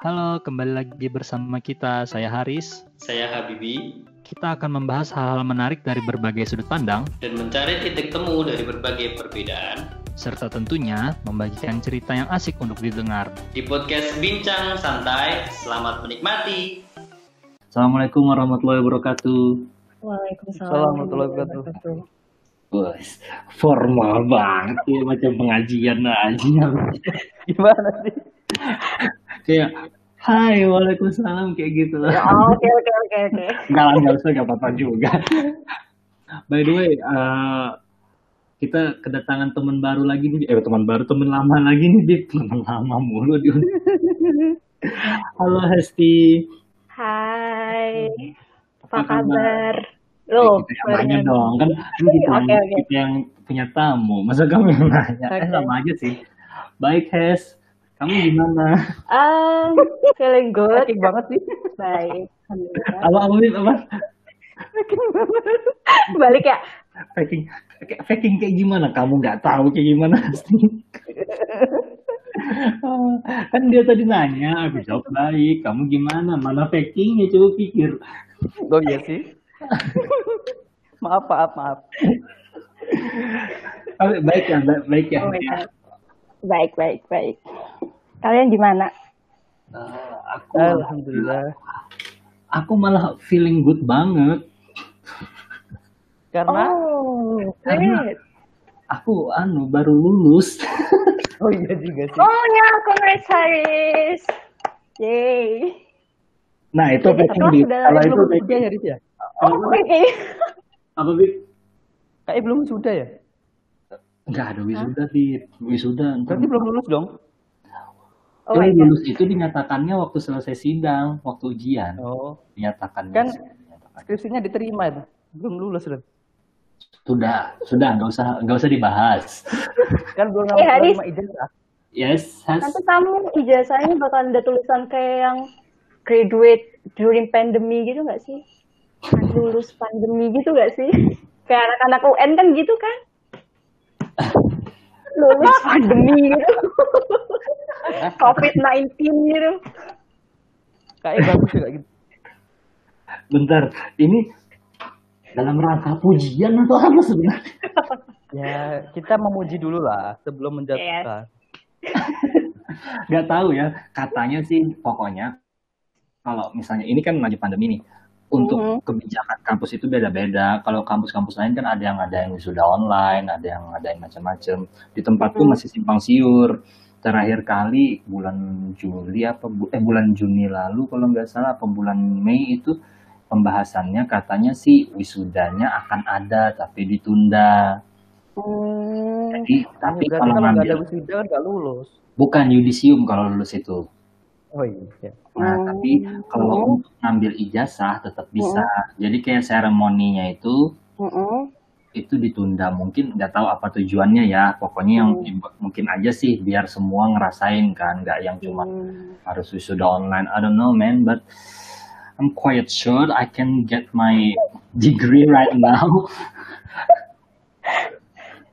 Halo, kembali lagi bersama kita. Saya Haris. Saya Habibi. Kita akan membahas hal-hal menarik dari berbagai sudut pandang dan mencari titik temu dari berbagai perbedaan, serta tentunya membagikan cerita yang asik untuk didengar. Di podcast Bincang Santai, selamat menikmati. Assalamualaikum warahmatullahi wabarakatuh. Waalaikumsalam warahmatullahi wabarakatuh. Bos, formal banget ya, macam pengajian aja. Gimana sih? Kayak, hai, waalaikumsalam, kayak gitu lah. Ya, oke. Nggak usah, nggak apa-apa juga. By the way, kita kedatangan teman baru lagi nih. Teman lama lagi nih, Dip. Teman lama mulu, Dip. Halo, Hesti. Hai, apa kabar? Loh, kita yang nanya dong, kan kita yang punya tamu. Masa kamu yang nanya? Sama aja sih. Baik, Hes. Kamu gimana? Feeling good. Faking banget sih. Baik. Apa? Faking banget. Balik ya? Faking kayak gimana? Kamu nggak tahu kayak gimana sih? Kan dia tadi nanya, aku jawab baik. Kamu gimana? Mana fakingnya? Coba pikir. Oh iya sih. Maaf. Baik ya. Oh, baik. Kalian gimana? Aku alhamdulillah. Aku malah feeling good banget. Karena aku baru lulus. Oh iya juga sih. Oh ya, congrats Haris. Yay. Nah, itu packing kalau itu sudah ya, Riz ya? Oke. Apa, Bib? Kayak belum sudah ya? Enggak ada wisuda, Bib. Wisuda. Berarti belum lulus dong? Lulus itu dinyatakannya waktu selesai sidang, waktu ujian. Oh. Dinyatakan. Kan skripsinya diterima itu. Belum lulus loh. Sudah, enggak usah dibahas. Kan belum terima ijazah. Yes, Nanti kamu ijazahnya bakal ada tulisan kayak yang graduate during pandemi gitu nggak sih? Lulus pandemi gitu nggak sih? Kayak anak-anak UN kan gitu kan? Lulus pandemi gitu. COVID-19 gitu. Kayak bagus juga gitu. Bentar, ini dalam rangka pujian atau apa sebenarnya? Ya, kita memuji dulu lah sebelum menjatuhkan. Gak tahu ya, katanya sih pokoknya kalau misalnya ini kan lagi pandemi nih, untuk kebijakan kampus itu beda-beda. Kalau kampus-kampus lain kan ada yang sudah online, ada yang macam-macam. Di tempatku masih simpang siur. Terakhir kali bulan Juni lalu kalau nggak salah, apa bulan Mei itu pembahasannya katanya sih wisudanya akan ada tapi ditunda. Jadi tapi kalau nggak ada wisuda kan nggak lulus. Bukan yudisium kalau lulus itu. Oh iya. Nah, tapi kalau untuk ngambil ijazah tetap bisa. Jadi kayak seremoninya itu ditunda. Mungkin nggak tahu apa tujuannya ya. Pokoknya yang mungkin aja sih biar semua ngerasain kan, nggak yang cuma harus wisuda online. I don't know man, but I'm quite sure I can get my degree right now.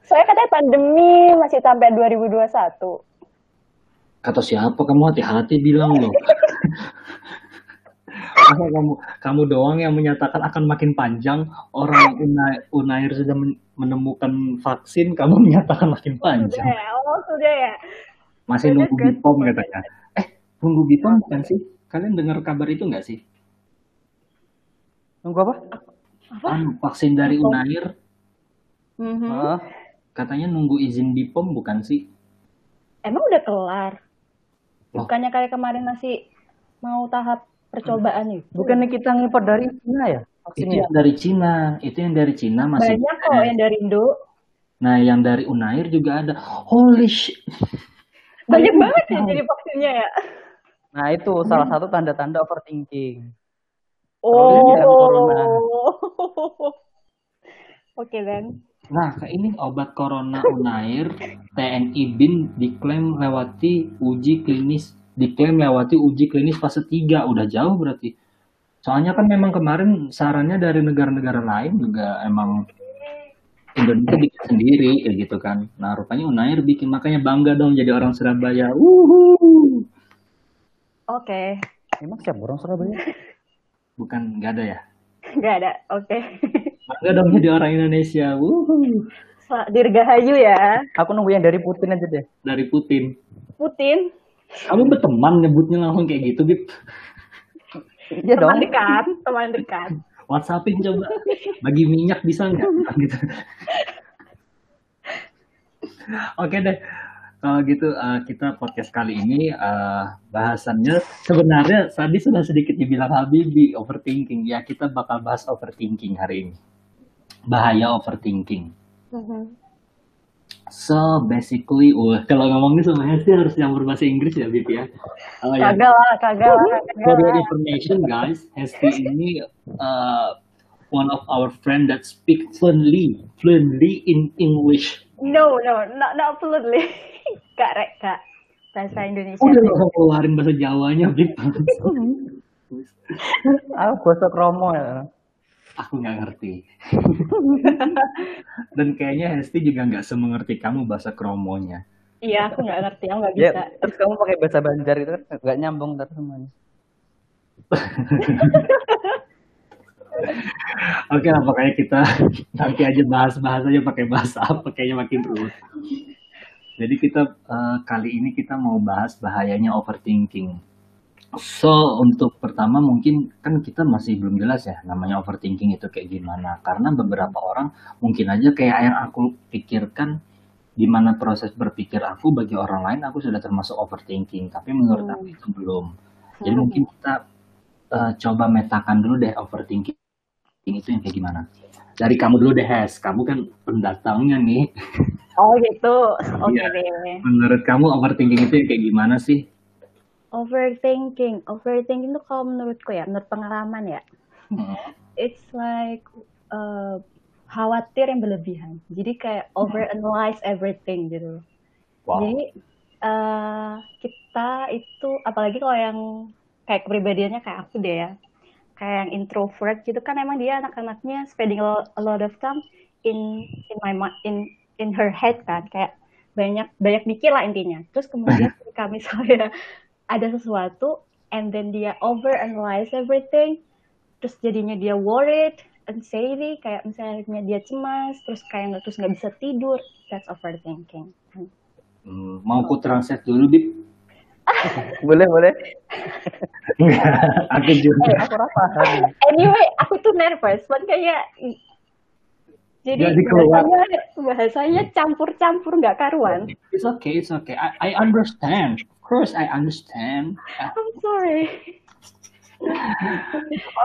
Soalnya katanya pandemi masih sampai 2021. Kata siapa? Kamu hati-hati bilang loh. kamu doang yang menyatakan akan makin panjang. Orang Unair sudah menemukan vaksin, kamu menyatakan makin panjang. Sudah ya. Masih nunggu BPOM katanya. Nunggu BPOM bukan sih? Kalian dengar kabar itu nggak sih? Nunggu apa? Vaksin dari Unair. Katanya nunggu izin BPOM bukan sih? Emang udah kelar? Bukannya kayak kemarin masih mau tahap percobaan nih? Bukannya kita ngimpor dari Cina ya? Itu yang dari Cina masih banyak kok yang dari Indo. Nah, yang dari Unair juga ada. Holy shit. Banyak banget ya jadi vaksinnya ya. Nah, itu salah satu tanda-tanda overthinking. Oke, Ben. Nah, ini obat corona Unair, TNI BIN diklaim lewati uji klinis fase 3. Udah jauh berarti. Soalnya kan memang kemarin sarannya dari negara-negara lain juga emang Indonesia bikin sendiri kayak gitu kan. Nah, rupanya Unair bikin, makanya bangga dong jadi orang Surabaya. Oke. Emang siapa orang Surabaya? Bukan, nggak ada ya? Nggak ada. Oke. Nggak dong jadi orang Indonesia. Wuhu. Dirgahayu ya. Aku nunggu yang dari Putin aja deh. Dari Putin. Putin. Kamu berteman nyebutnya langsung kayak gitu, Bib. Iya dong. Teman dekat. WhatsAppin coba. Bagi minyak bisa nggak? Gitu. Oke deh. Kalau gitu kita podcast kali ini bahasannya sebenarnya tadi sudah sedikit dibilang Habibi overthinking. Ya kita bakal bahas overthinking hari ini. Bahaya overthinking. So basically, kalau ngomongin semuanya sih harus nyampur bahasa Inggris ya, Bib ya. Kagak lah. For your information, guys, Hesti ini one of our friend that speak fluently in English. No, not fluently. Kak. Bahasa Indonesia. Udah nggak usah keluarin bahasa Jawanya, Bib. Aku gosok romo ya. Aku nggak ngerti. Dan kayaknya Hesti juga nggak semengerti kamu bahasa kromonya. Iya, aku nggak ngerti, aku nggak Ya, bisa. terus kamu pakai bahasa Banjar itu kan nggak nyambung terus semuanya. Oke lah, pokoknya kita nanti aja bahas aja pakai bahasa apa, kayaknya makin ruwet. Jadi kita kali ini kita mau bahas bahayanya overthinking. So, untuk pertama mungkin kan kita masih belum jelas ya namanya overthinking itu kayak gimana. Karena beberapa orang mungkin aja kayak yang aku pikirkan, gimana proses berpikir aku bagi orang lain aku sudah termasuk overthinking. Tapi menurut aku itu belum. Jadi mungkin kita coba metakan dulu deh overthinking itu yang kayak gimana. Dari kamu dulu deh, Hes. Kamu kan pendatangnya nih. Oh gitu, oke Iya. deh. Menurut kamu overthinking itu yang kayak gimana sih? Overthinking tuh kalau menurutku ya, menurut pengalaman ya, it's like khawatir yang berlebihan. Jadi kayak overanalyze everything gitu. Wow. Jadi kita itu, apalagi kalau yang kayak kepribadiannya kayak aku deh ya, kayak yang introvert gitu kan, emang dia anak-anaknya spending a lot of time in her head kan, kayak banyak mikir lah intinya. Terus kemudian ketika misalnya ada sesuatu and then dia overanalyze everything, terus jadinya dia worried, anxiety, kayak misalnya dia cemas, terus kayak nggak bisa tidur, that's overthinking. Mau ku translate dulu, Bib? Boleh. Aku juga. Aku paham. Anyway, aku tuh nervous, makanya jadi bahasanya campur-campur nggak karuan. It's okay. I understand. Of course, I understand. I'm sorry.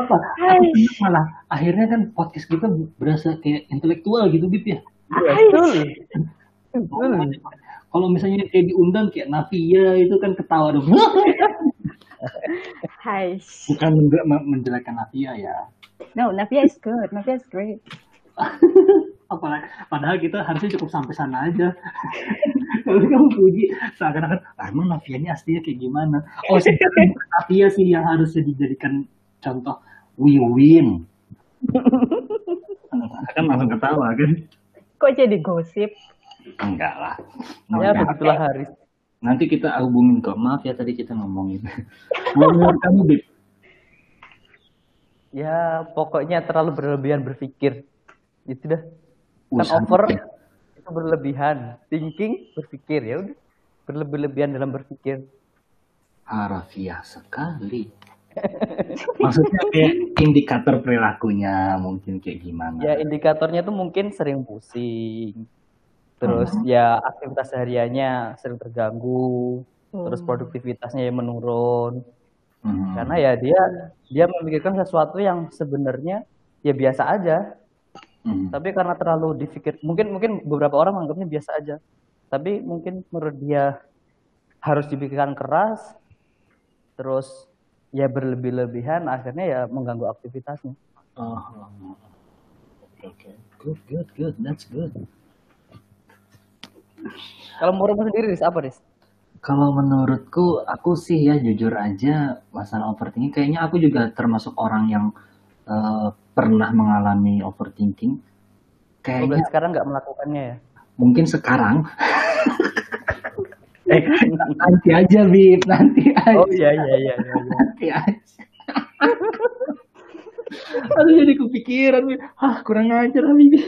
Apa? Malah akhirnya kan podcast kita berasa kayak intelektual gitu, Bib ya. Betul. Kalau misalnya kayak diundang kayak Navia itu kan ketawa dong. Hai. Bukan menjelekkan Navia ya. No, Navia is good. Navia is great. Padahal kita harusnya cukup sampai sana aja. Kalau kamu puji seakan-akan, emang Navia ini aslinya kayak gimana? Oh, sebenarnya Navia sih yang harusnya dijadikan contoh. We win. Kan langsung ketawa kan? Kok jadi gosip? Enggak lah. Ya begitulah Haris. Nanti kita hubungin kok. Maaf ya tadi kita ngomongin. Menurut kamu, Bib? Ya pokoknya terlalu berlebihan berpikir. Itu dah. Kan over itu berlebihan. Thinking berpikir, ya udah. Berlebihan dalam berpikir. Harafiah sekali. Maksudnya kayak indikator perilakunya mungkin kayak gimana? Ya indikatornya tuh mungkin sering pusing. Terus ya aktivitas hariannya sering terganggu. Terus produktivitasnya yang menurun. Karena ya dia memikirkan sesuatu yang sebenarnya ya biasa aja. Tapi karena terlalu dipikir, mungkin beberapa orang menganggapnya biasa aja. Tapi mungkin menurut dia harus dipikirkan keras. Terus ya berlebihan akhirnya ya mengganggu aktivitasnya. Okay. Good. That's good. Kalau menurutmu sendiri, Riz, apa, Riz? Kalau menurutku, aku sih ya jujur aja masalah overthinking. Kayaknya aku juga termasuk orang yang pernah mengalami overthinking. Kayaknya sekarang nggak melakukannya ya? Mungkin sekarang. Nanti aja, Bib. Nanti aja. Oh iya. Nanti aja. Aduh, jadi kepikiran, Bib. Kurang ajar, Bib.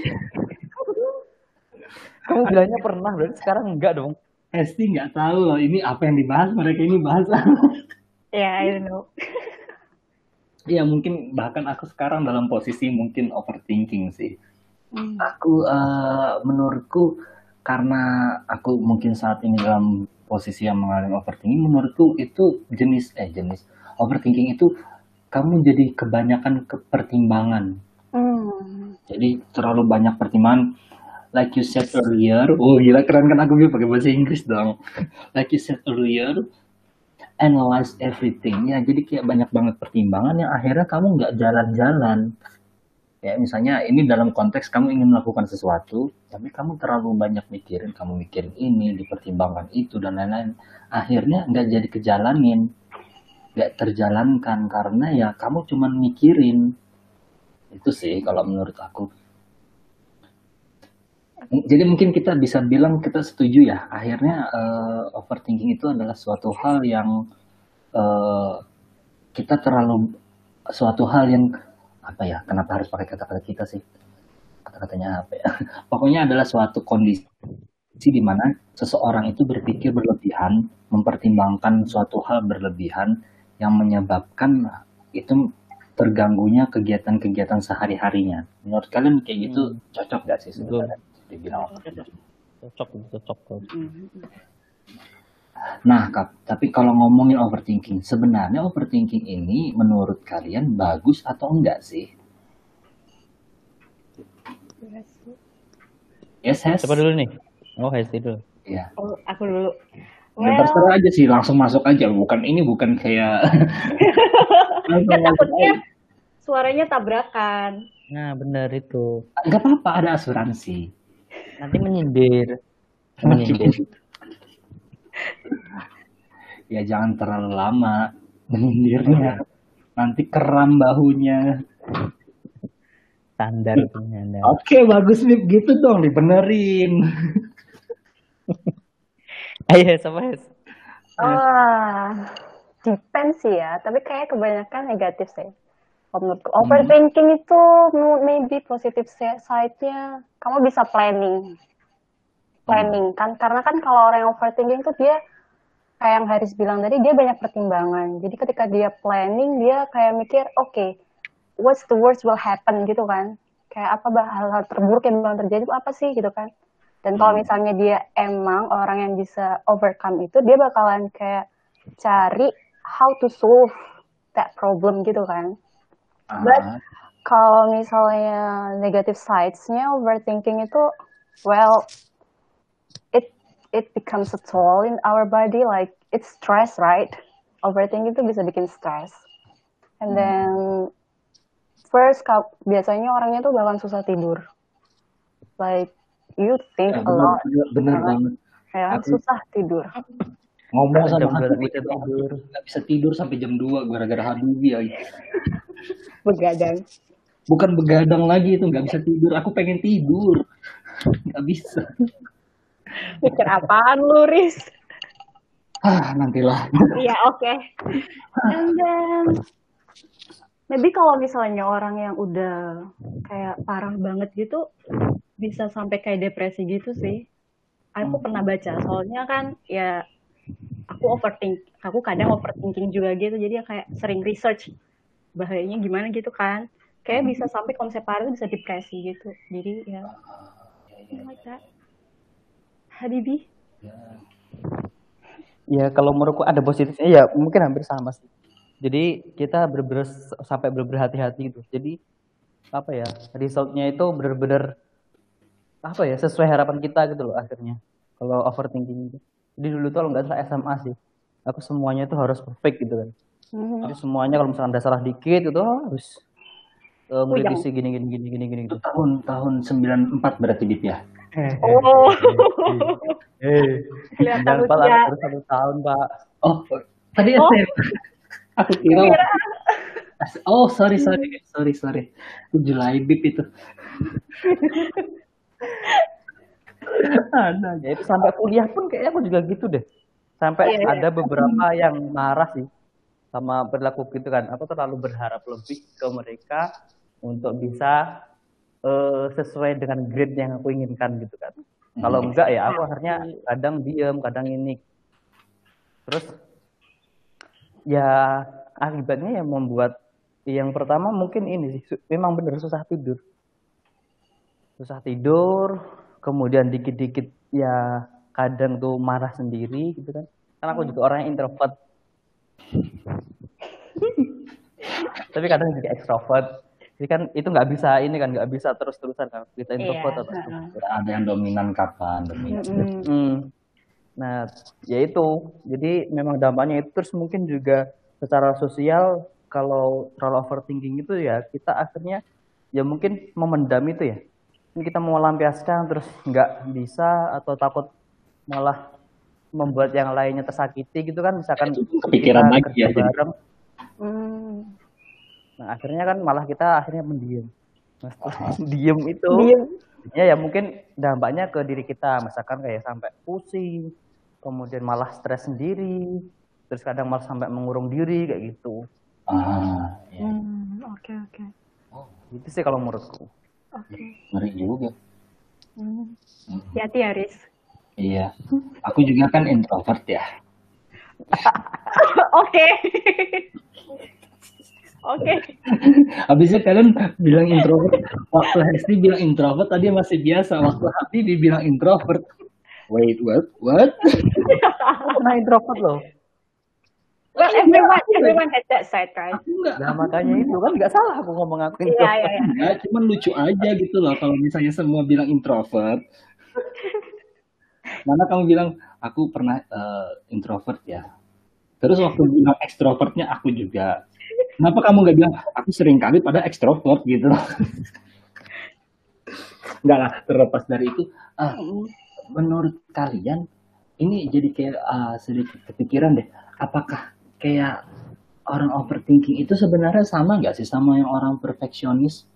Kamu bilangnya pernah, berarti sekarang enggak dong? Esti nggak tahu loh, ini apa yang dibahas, mereka ini bahas. Yeah, I don't know. Ya mungkin bahkan aku sekarang dalam posisi mungkin overthinking sih. Aku menurutku karena aku mungkin saat ini dalam posisi yang mengalami overthinking, menurutku itu jenis overthinking itu kamu jadi kebanyakan pertimbangan. Jadi terlalu banyak pertimbangan. Like you said earlier, gila keren kan aku pakai bahasa Inggris dong. Like you said earlier, analyze everything. Ya, jadi kayak banyak banget pertimbangan yang akhirnya kamu nggak jalan-jalan. Ya, misalnya ini dalam konteks kamu ingin melakukan sesuatu, tapi kamu terlalu banyak mikirin, kamu mikirin ini, dipertimbangkan itu, dan lain-lain. Akhirnya nggak jadi kejalanin, nggak terjalankan, karena ya kamu cuma mikirin. Itu sih kalau menurut aku. Jadi mungkin kita bisa bilang kita setuju ya, akhirnya overthinking itu adalah suatu hal yang kita terlalu, suatu hal yang apa ya, kenapa harus pakai kata-kata kita sih, kata-katanya apa ya, pokoknya adalah suatu kondisi di mana seseorang itu berpikir berlebihan, mempertimbangkan suatu hal berlebihan yang menyebabkan itu terganggunya kegiatan-kegiatan sehari-harinya. Menurut kalian kayak gitu cocok gak sih sebenarnya? Dibilang cocok. Nah, tapi kalau ngomongin overthinking, sebenarnya overthinking ini menurut kalian bagus atau enggak sih? Yes, Siapa dulu nih? Oh, Hesti dulu. Iya. Oh, aku dulu. Terserah aja sih, langsung masuk aja. Ini bukan kayak. Takutnya suaranya tabrakan. Nah, benar itu. Enggak apa-apa, ada asuransi. Nanti menyindir. Ya jangan terlalu lama menyindirnya. Nanti keram bahunya. Standar punya. Oke, bagus nih, gitu dong, dibenerin. Ayo, sama Hes. Depends sih ya, tapi kayak kebanyakan negatif sih. Menurutku overthinking itu maybe positive side-nya kamu bisa planning kan, karena kan kalau orang yang overthinking tuh dia kayak yang Haris bilang tadi, dia banyak pertimbangan. Jadi ketika dia planning, dia kayak mikir okay, what's the worst will happen gitu kan, kayak apa hal-hal terburuk yang bakal terjadi apa sih gitu kan. Dan kalau misalnya dia emang orang yang bisa overcome itu, dia bakalan kayak cari how to solve that problem gitu kan. But kalau misalnya negative sides-nya overthinking itu, well, it becomes a toll in our body, like it's stress, right? Overthinking itu bisa bikin stress. And then first, biasanya orangnya tuh bakalan susah tidur. Like you think a lot. Bener banget. Ya, susah tidur. Ngomong sama tidur, nggak bisa tidur sampai jam 2 gara-gara Habibie lagi. Begadang. Bukan begadang lagi, itu nggak bisa tidur. Aku pengen tidur, nggak bisa. Mikir apaan lu, Riz? Nantilah. Iya, oke. And then maybe kalau misalnya orang yang udah kayak parah banget gitu, bisa sampai kayak depresi gitu sih. Aku pernah baca, soalnya kan ya aku kadang overthinking juga gitu, jadi ya kayak sering research bahayanya gimana gitu kan, kayak bisa sampai konsep parah bisa depresi gitu. Jadi ya like that. Habibie? Ya kalau menurutku ada positifnya, ya mungkin hampir sama sih. Jadi kita bener-bener sampai bener-bener hati-hati gitu. Jadi apa ya, resultnya itu bener-bener apa ya, sesuai harapan kita gitu loh akhirnya. Kalau overthinking itu. Jadi dulu tuh kalau nggak salah SMA sih, aku semuanya itu harus perfect gitu kan. Jadi semuanya kalau misalnya ada salah dikit itu harus mengkritisi gini gitu. Tahun 94 berarti Dit ya. Kelihatan baru 1 tahun, Pak. Oh, tadi SMA. Aku kira. Oh, sorry. Itu Julai Bib itu. Ya itu sampai kuliah pun kayaknya aku juga gitu deh. Sampai ada beberapa yang marah sih sama perilaku gitu kan. Aku terlalu berharap lebih ke mereka untuk bisa sesuai dengan grade yang aku inginkan gitu kan. Kalau enggak ya aku akhirnya kadang diem, kadang ini. Terus ya akibatnya yang membuat yang pertama mungkin ini sih, memang benar susah tidur. Susah tidur, kemudian dikit-dikit ya kadang tuh marah sendiri gitu kan. Karena aku juga orang yang introvert. Tapi kadang juga extrovert. Jadi kan itu nggak bisa ini kan, nggak bisa terus-terusan kan kita introvert atau ada yang dominan kapan dominan. Nah, ya itu. Jadi memang dampaknya itu. Terus mungkin juga secara sosial kalau terlalu overthinking itu ya kita akhirnya ya mungkin memendam itu ya. Kita mau melampiaskan terus nggak bisa atau takut malah membuat yang lainnya tersakiti gitu kan, misalkan kepikiran lagi ya bareng. Nah akhirnya kan malah kita akhirnya mendiam. Diem itu ya mungkin dampaknya ke diri kita, misalkan kayak sampai pusing, kemudian malah stres sendiri, terus kadang malah sampai mengurung diri kayak gitu. Oke. Itu sih kalau menurutku. Ngeri juga. Hati-hati Haris. Iya, aku juga kan introvert ya. Oke. Habisnya kalian bilang introvert, waktu Hesti bilang introvert tadi masih biasa, waktu Hati dibilang introvert. Wait, what? Nah introvert loh. Well, everyone has that side, right? Nah makanya itu kan nggak salah aku ngomong aku introvert. Iya, cuman lucu aja gitu loh kalau misalnya semua bilang introvert. Mana kamu bilang aku pernah introvert ya. Terus waktu bilang extrovertnya aku juga. Kenapa kamu nggak bilang aku sering kali pada extrovert gitu? Enggak lah, terlepas dari itu. Menurut kalian ini jadi kayak sedikit kepikiran deh. Apakah kayak orang overthinking itu sebenarnya sama nggak sih sama yang orang perfeksionis?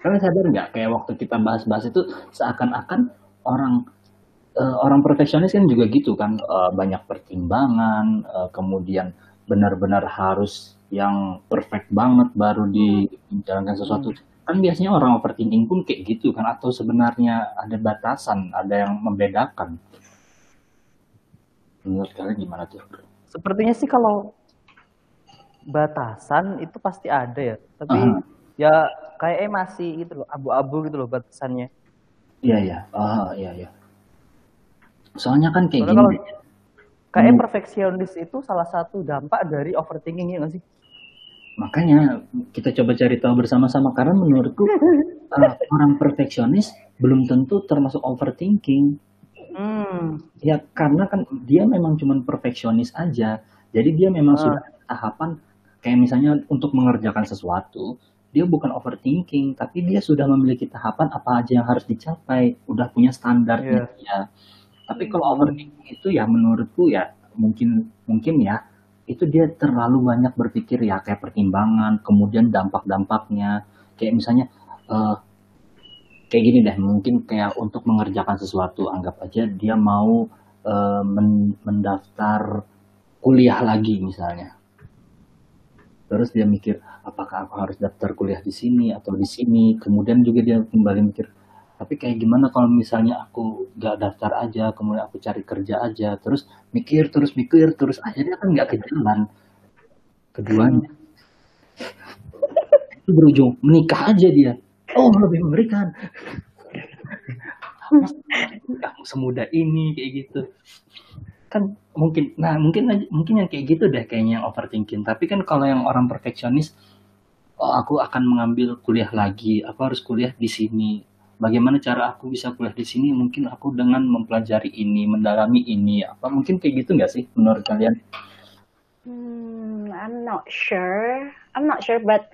Kalian sadar nggak kayak waktu kita bahas-bahas itu seakan-akan orang perfeksionis kan juga gitu kan, banyak pertimbangan, kemudian benar-benar harus yang perfect banget baru dijalankan sesuatu. Kan biasanya orang overthinking pun kayak gitu kan, atau sebenarnya ada batasan, ada yang membedakan. Menurut kalian gimana tuh? Sepertinya sih kalau batasan itu pasti ada ya, tapi ya kayaknya masih gitu loh, abu-abu gitu loh batasannya. Iya. Soalnya kan kayak gini. Kayak perfeksionis itu salah satu dampak dari overthinking ya nggak sih? Makanya kita coba cari tahu bersama-sama, karena menurutku orang perfeksionis belum tentu termasuk overthinking. Ya karena kan dia memang cuma perfeksionis aja. Jadi dia memang sudah tahapan kayak misalnya untuk mengerjakan sesuatu, dia bukan overthinking, tapi dia sudah memiliki tahapan apa aja yang harus dicapai, udah punya standarnya dia. Tapi kalau overthinking itu ya menurutku ya mungkin ya itu dia terlalu banyak berpikir ya kayak pertimbangan, kemudian dampak-dampaknya. Kayak misalnya kayak gini deh, mungkin kayak untuk mengerjakan sesuatu, anggap aja dia mau mendaftar kuliah lagi misalnya. Terus dia mikir, apakah aku harus daftar kuliah di sini atau di sini? Kemudian juga dia kembali mikir, tapi kayak gimana kalau misalnya aku gak daftar aja, kemudian aku cari kerja aja, terus mikir, terus akhirnya kan gak ke jalan keduanya. Itu berujung menikah aja dia. Oh, lebih mengerikan. Gak semudah ini kayak gitu. Kan mungkin yang kayak gitu deh kayaknya yang overthinking. Tapi kan kalau yang orang perfeksionis, aku akan mengambil kuliah lagi, aku harus kuliah di sini. Bagaimana cara aku bisa kuliah di sini? Mungkin aku dengan mempelajari ini, mendalami ini. Apa mungkin kayak gitu nggak sih menurut kalian? I'm not sure, but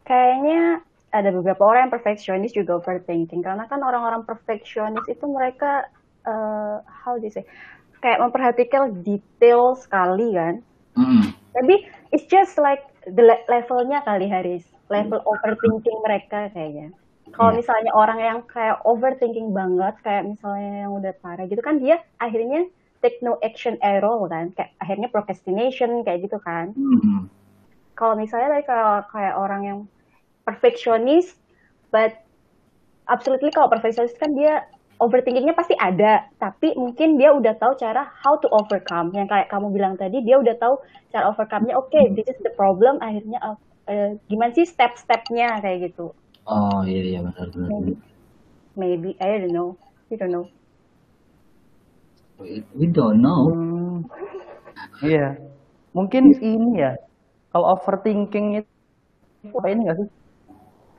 kayaknya ada beberapa orang yang perfeksionis juga overthinking. Karena kan orang-orang perfeksionis itu mereka kayak memperhatikan detail sekali kan. Tapi it's just like the levelnya kali Haris, level overthinking mereka kayaknya. Kalau Iya. misalnya orang yang kayak overthinking banget, kayak misalnya yang udah parah gitu kan, dia akhirnya take no action at all kan, kayak akhirnya procrastination kayak gitu kan. Kalau misalnya tadi kayak orang yang perfectionist, but absolutely kalau perfectionist kan dia overthinkingnya pasti ada, tapi mungkin dia udah tahu cara how to overcome. Yang kayak kamu bilang tadi, dia udah tahu cara overcome-nya. Oke, this is the problem. Akhirnya gimana sih step-stepnya kayak gitu. Oh iya benar. Maybe I don't know. We don't know. We don't know. Iya. Mungkin ini ya. Kalau overthinking itu apa ini nggak sih?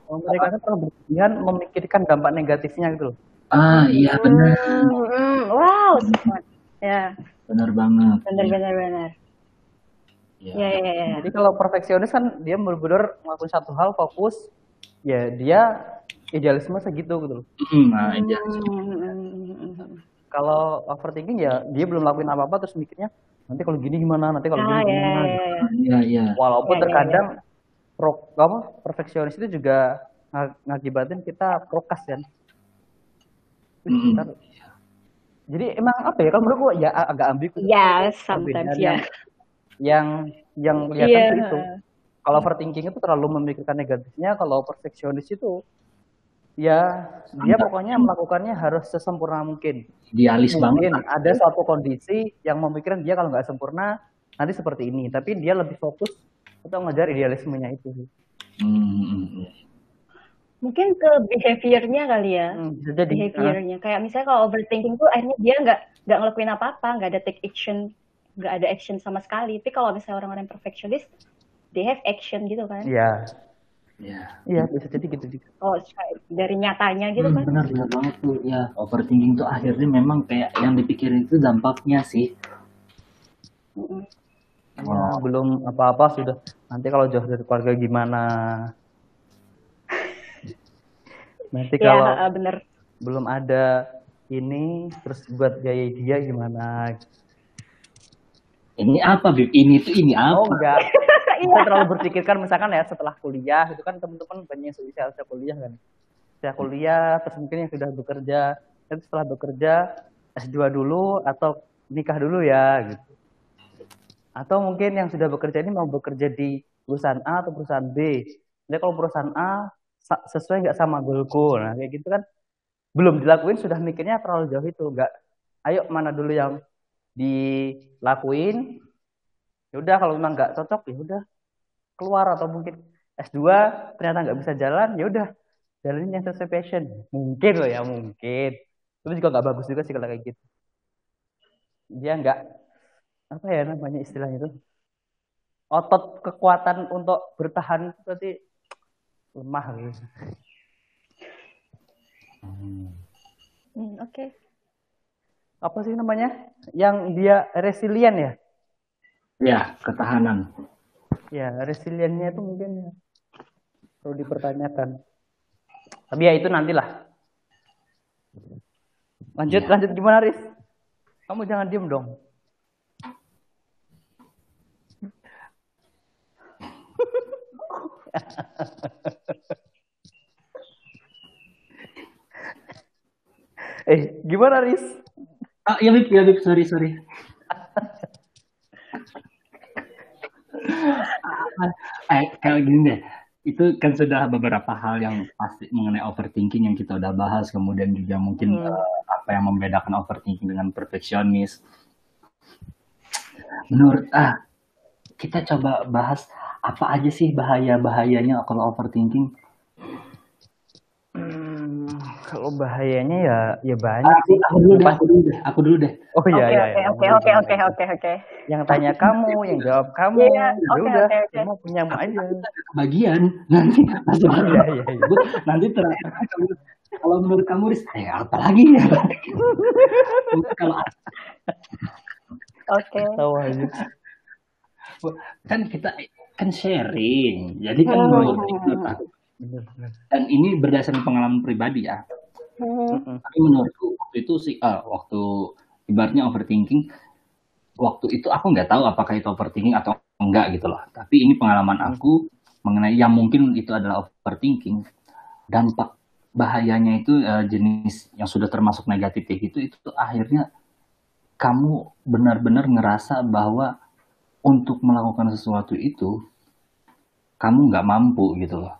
Mereka kan terlalu berlebihan memikirkan dampak negatifnya gitu loh. Iya benar. Wow, smart. Ya. Benar banget. Benar. Ya. Jadi kalau perfeksionis kan dia benar-benar melakukan satu hal fokus, ya dia idealisme segitu gitu loh. Idealisme. Kalau overthinking ya dia belum lakuin apa-apa terus mikirnya nanti kalau gini gimana, nanti kalau gini gimana. Iya. Walaupun terkadang perfeksionis itu juga ngakibatin kita prokas kan. Jadi emang apa ya, kalau menurut gua ya agak ambigu. Ya, sometimes ya. Yang kelihatan itu. Kalau overthinking itu terlalu memikirkan negatifnya, kalau perfeksionis itu ya dia pokoknya melakukannya harus sesempurna mungkin. Idealis banget. Ada suatu kondisi yang memikirkan dia kalau nggak sempurna nanti seperti ini, tapi dia lebih fokus untuk ngejar idealismenya itu. Mungkin ke behavior-nya kali ya. Jadi behavior-nya. Kayak misalnya kalau overthinking tuh akhirnya dia nggak ngelakuin apa-apa, nggak ada take action, nggak ada action sama sekali. Tapi kalau misalnya orang-orang perfectionist, they have action gitu kan. Iya, bisa jadi gitu juga. Oh, dari nyatanya gitu kan. Benar banget tuh. Ya, overthinking tuh akhirnya memang kayak yang dipikirin itu dampaknya sih. Belum apa-apa sudah. Nanti kalau jauh dari keluarga gimana? Nanti kalau bener. belum ada ini, terus buat gaya dia gimana? Ini apa, Bib? Ini apa? Oh enggak. Kita terlalu berpikirkan misalkan ya setelah kuliah itu kan teman-teman banyak yang usia kuliah kan. Usia kuliah terus mungkin yang sudah bekerja, itu setelah bekerja S2 dulu atau nikah dulu ya gitu. Atau mungkin yang sudah bekerja ini mau bekerja di perusahaan A atau perusahaan B. Jadi kalau perusahaan A sesuai nggak sama goalku, nah kayak gitu kan belum dilakuin sudah mikirnya terlalu jauh itu. Nggak, ayo mana dulu yang dilakuin. Ya udah kalau memang nggak cocok ya udah keluar, atau mungkin S2 ternyata nggak bisa jalan, ya udah jalanin yang sesuai passion. Mungkin loh ya, mungkin. Tapi juga nggak bagus juga sih kalau kayak gitu. Dia nggak, apa ya namanya istilahnya itu, otot kekuatan untuk bertahan berarti lemah gitu. Oke. Apa sih namanya? Yang dia resilient ya? Ya, ketahanan. Ya, resiliennya itu mungkin ya perlu dipertanyakan. Tapi ya itu nantilah. Lanjut gimana, Riz? Kamu jangan diem dong. Gimana, Riz? Ya Bib, sorry. Kayak gini deh, itu kan sudah beberapa hal yang pasti mengenai overthinking yang kita udah bahas, kemudian juga mungkin apa yang membedakan overthinking dengan perfeksionis. Menurut kita coba bahas apa aja sih bahayanya kalau overthinking. Kalau bahayanya ya banyak. Aku dulu deh. Oh iya. Oke. Yang tanya kamu, yang jawab kamu. Udah, semua punya aja. Kebagian nanti nanti terakhir kalau menurut kamu Riz, apa lagi ya? Kalau tahu aja. Kan kita kan sharing, jadi kan menurut aku. Dan ini berdasarkan pengalaman pribadi ya. Tapi menurutku waktu itu sih, waktu ibaratnya overthinking, waktu itu aku nggak tahu apakah itu overthinking atau enggak gitu loh. Tapi ini pengalaman aku mengenai yang mungkin itu adalah overthinking. bahayanya itu jenis yang sudah termasuk negatif itu akhirnya kamu benar-benar ngerasa bahwa untuk melakukan sesuatu itu kamu nggak mampu gitu loh.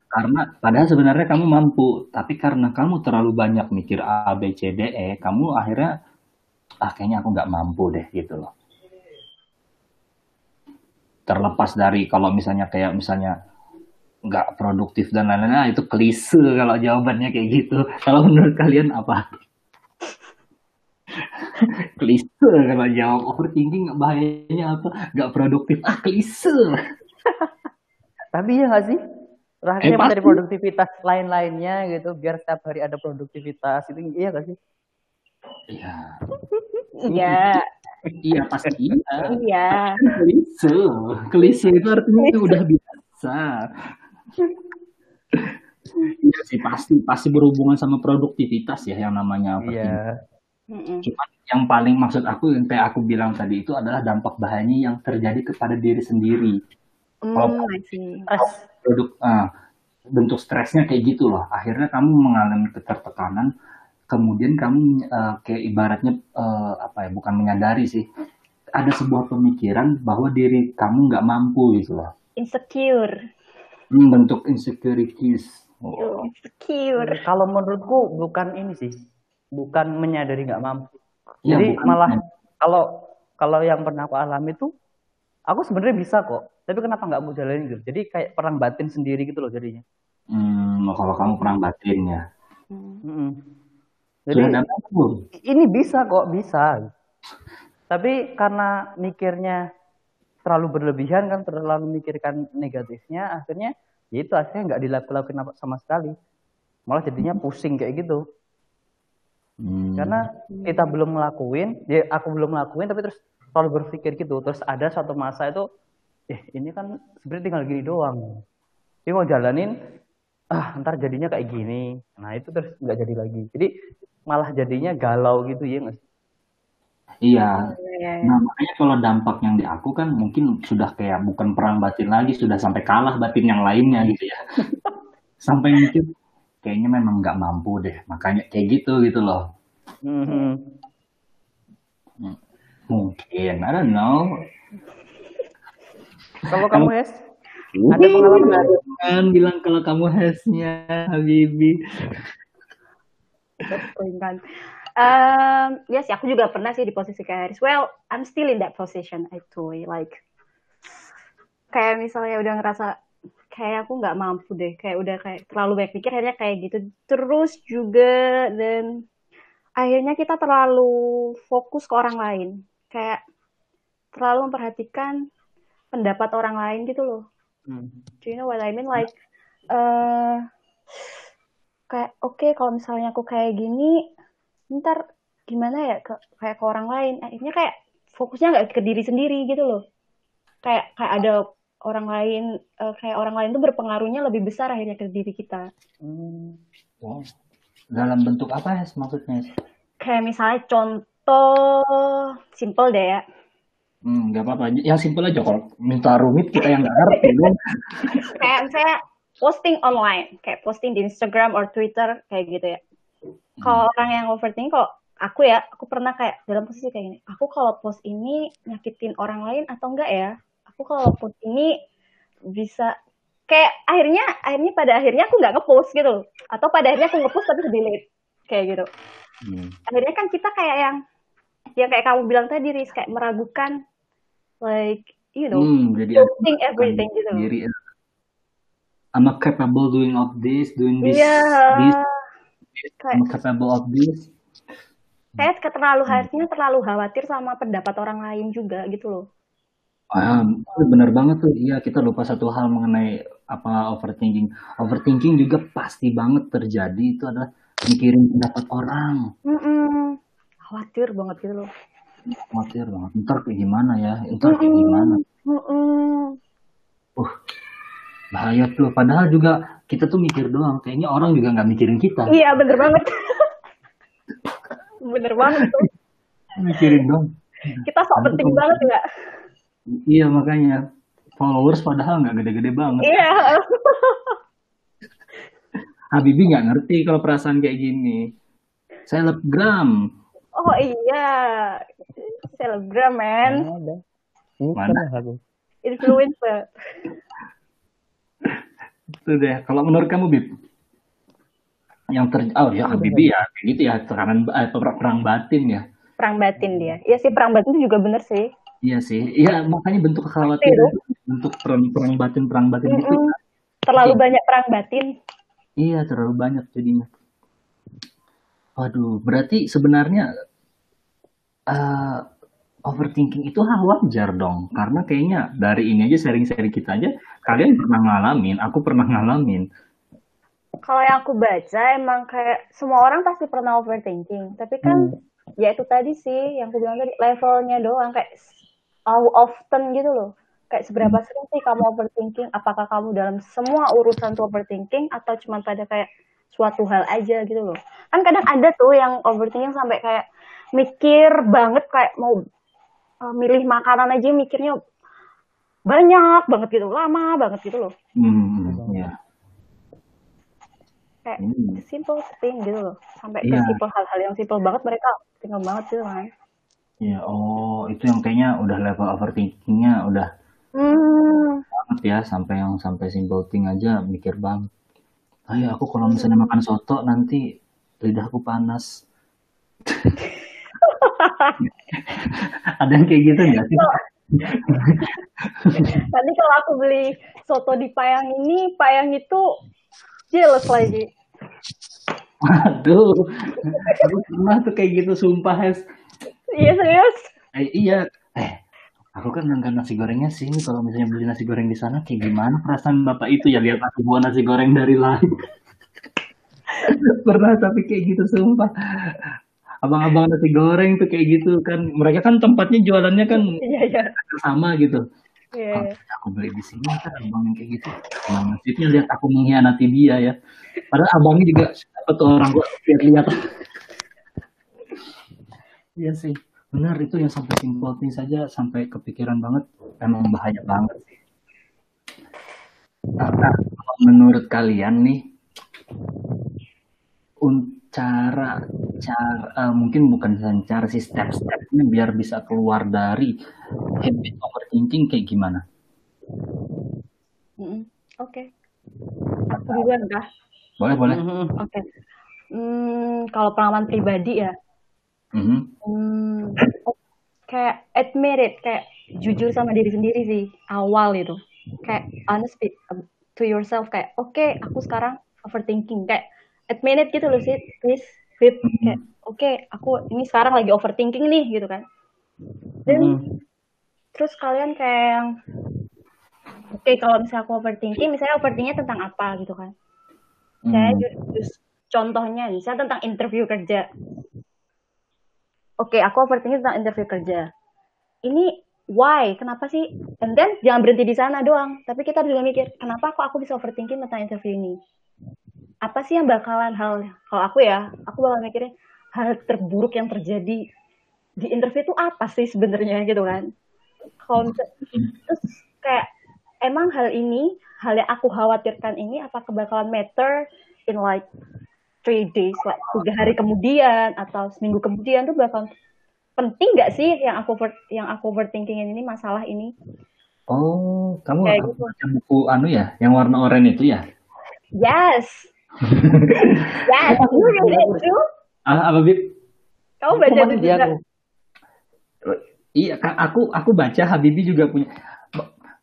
Karena padahal sebenarnya kamu mampu, tapi karena kamu terlalu banyak mikir A, B, C, D, E, kamu akhirnya kayaknya aku nggak mampu deh gitu loh. Terlepas dari kalau misalnya kayak misalnya nggak produktif dan lain-lain, itu klise kalau jawabannya kayak gitu. Kalau menurut kalian apa? Klise kalau jawab overthinking bahayanya apa? Nggak produktif, klise. Tapi ya nggak sih? Rahasia mencari produktivitas lain-lainnya gitu, biar setiap hari ada produktivitas itu, iya nggak sih? Iya. Iya. Iya pasti iya. Iya. Klise itu artinya itu udah biasa. Iya sih pasti berhubungan sama produktivitas ya yang namanya apa? Iya. Cuma yang paling maksud aku yang kayak aku bilang tadi itu adalah dampak bahayanya yang terjadi kepada diri sendiri. Kalau bentuk stresnya kayak gitu loh. Akhirnya kamu mengalami ketertekanan, kemudian kamu kayak ibaratnya bukan menyadari sih, ada sebuah pemikiran bahwa diri kamu nggak mampu gitu loh. Insecure. Bentuk insecurities. Insecure. Kalau menurutku bukan ini sih, bukan menyadari nggak mampu. Ya, jadi malah kalau yang pernah aku alami tuh, aku sebenarnya bisa kok, tapi kenapa nggak mau jalanin gitu? Jadi kayak perang batin sendiri gitu loh jadinya. Kalau kamu perang batin ya. Jadi ini bisa kok, bisa. Tapi karena mikirnya terlalu berlebihan kan, terlalu mikirkan negatifnya, akhirnya ya itu akhirnya nggak dilakukan sama sekali. Malah jadinya pusing kayak gitu. Karena kita belum ngelakuin, aku belum ngelakuin, tapi terus selalu berpikir gitu. Terus ada suatu masa itu, ini kan sebenarnya tinggal gini doang. Tapi mau jalanin, ntar jadinya kayak gini. Nah itu terus nggak jadi lagi. Jadi malah jadinya galau gitu ya nggak sih? Iya. Nah makanya kalau dampak yang di aku kan mungkin sudah kayak bukan perang batin lagi, sudah sampai kalah batin yang lainnya gitu ya. Sampai mikir kayaknya memang nggak mampu deh, makanya kayak gitu loh. Mungkin, I don't know. Kalau kamu Hes, ada pengalaman nggak? Bilang kalau kamu Hesnya, Habibi. Yes, aku juga pernah sih di posisi kayak Haris. Well, I'm still in that position actually. Like, kayak misalnya udah ngerasa kayak aku nggak mampu deh, kayak udah kayak terlalu banyak pikir, akhirnya kayak gitu. Terus juga dan akhirnya kita terlalu fokus ke orang lain, kayak terlalu memperhatikan pendapat orang lain gitu loh. Do you know what I mean? Like, kayak oke, kalau misalnya aku kayak gini, ntar gimana ya kayak ke orang lain. Akhirnya kayak fokusnya nggak ke diri sendiri gitu loh. Kayak ada orang lain, kayak orang lain tuh berpengaruhnya lebih besar akhirnya ke diri kita. Wow. Dalam bentuk apa ya maksudnya? Kayak misalnya contoh simple deh ya. Nggak apa-apa, yang simple aja. Kalau minta rumit kita yang nggak ngerti dong. Kayak misalnya posting online, kayak posting di Instagram or Twitter kayak gitu ya. Kalau orang yang overthinking, kok aku pernah kayak dalam posisi kayak gini. Aku kalau post ini nyakitin orang lain atau enggak ya? Aku kalau post ini bisa kayak akhirnya pada akhirnya aku nggak ngepost gitu. Atau pada akhirnya aku ngepost tapi delete kayak gitu. Akhirnya kan kita kayak yang kayak kamu bilang tadi, Riz, kayak meragukan, like you know, posting everything gitu. I'm capable doing this, this. I'm capable of this. Saya harusnya terlalu khawatir sama pendapat orang lain juga gitu loh. Benar banget tuh. Iya, kita lupa satu hal mengenai overthinking. Overthinking juga pasti banget terjadi itu adalah mikirin pendapat orang. Khawatir banget gitu loh. Khawatir banget. Ntar kayak gimana ya? Ntar kayak gimana? Bahaya tuh. Padahal juga kita tuh mikir doang. Kayaknya orang juga nggak mikirin kita. Iya, bener banget. Bener banget tuh. Mikirin dong. Kita sok penting banget nggak? Iya, makanya followers padahal nggak gede-gede banget. Iya. Habibie nggak ngerti kalau perasaan kayak gini. Selebgram. Oh iya, selebgram men. Mana? Influencer. Itu deh. Kalau menurut kamu, Bib? Yang ya Habibie ya, kayak gitu ya, tekanan perang batin ya. Perang batin dia. Iya sih, perang batin juga bener sih. Iya sih. Iya, makanya bentuk kekhawatiran, bentuk perang batin gitu. Terlalu banyak perang batin. Iya, terlalu banyak jadinya. Waduh, berarti sebenarnya overthinking itu hal wajar dong, karena kayaknya dari ini aja sharing-sharing kita aja, kalian pernah ngalamin, aku pernah ngalamin. Kalau yang aku baca emang kayak semua orang pasti pernah overthinking, tapi kan ya itu tadi sih yang aku bilang tadi, levelnya doang, kayak how often gitu loh, kayak seberapa sering sih kamu overthinking, apakah kamu dalam semua urusan tuh overthinking atau cuma pada kayak suatu hal aja gitu loh. Kan kadang ada tuh yang overthinking sampai kayak mikir banget, kayak mau milih makanan aja mikirnya banyak banget gitu, lama banget gitu loh. Ya. Kayak simple thing gitu loh, sampai ke simple hal-hal yang simple banget mereka tinggal banget gitu kan. Iya, itu yang kayaknya udah level overthinkingnya udah banget ya, sampai simple thing aja mikir banget. Ayo aku kalau misalnya makan soto nanti lidahku panas. Ada yang kayak gitu nggak sih? Tadi kalau aku beli soto di Payang ini, Payang itu jelas lagi. Waduh, aku pernah tuh kayak gitu, sumpah Hes. Iya serius? Iya, aku kan makan nasi gorengnya sini. Kalau misalnya beli nasi goreng di sana, kayak gimana perasaan bapak itu ya lihat aku bawa nasi goreng dari lain. Pernah tapi kayak gitu sumpah. Abang-abang nasi goreng tuh kayak gitu kan, mereka kan tempatnya jualannya kan sama gitu. Kalau aku beli di sini kan abang kayak gitu, maksudnya lihat aku mengkhianati dia ya. Padahal abangnya juga siapa tuh orang gua lihat. Iya sih, benar itu yang sampai simple thing saja sampai kepikiran banget, emang bahaya banget sih. Nah, menurut kalian nih, cara mungkin bukan cara sih, step-stepnya biar bisa keluar dari habit overthinking kayak gimana? Oke. Aku duluan kah? Boleh. Oke. Kalau pengalaman pribadi ya, kayak admit it, kayak jujur sama diri sendiri sih awal itu, kayak honest to yourself, kayak oke, aku sekarang overthinking, kayak admit it gitu loh sih, please, kayak oke, aku ini sekarang lagi overthinking nih gitu kan. Dan terus kalian kayak oke, kalau misalnya aku overthinking, misalnya overthinkingnya tentang apa gitu kan. Saya contohnya misalnya tentang interview kerja. Oke, aku overthinking tentang interview kerja. Ini why? Kenapa sih? And then jangan berhenti di sana doang, tapi kita juga mikir, kenapa aku bisa overthinking tentang interview ini? Apa sih yang bakalan kalau aku bakal mikirin hal terburuk yang terjadi di interview itu apa sih sebenarnya gitu kan. Terus kayak emang hal yang aku khawatirkan ini apakah bakalan matter in like 3 days, like 3 hari kemudian atau seminggu kemudian, tuh bakal penting nggak sih yang aku overthinking ini, masalah ini? Oh, kamu gitu. Baca buku ya, yang warna oranye itu ya? Yes. Yes, you read it too? Apa Bib? Kamu baca itu juga? Iya, aku baca. Habibie juga punya.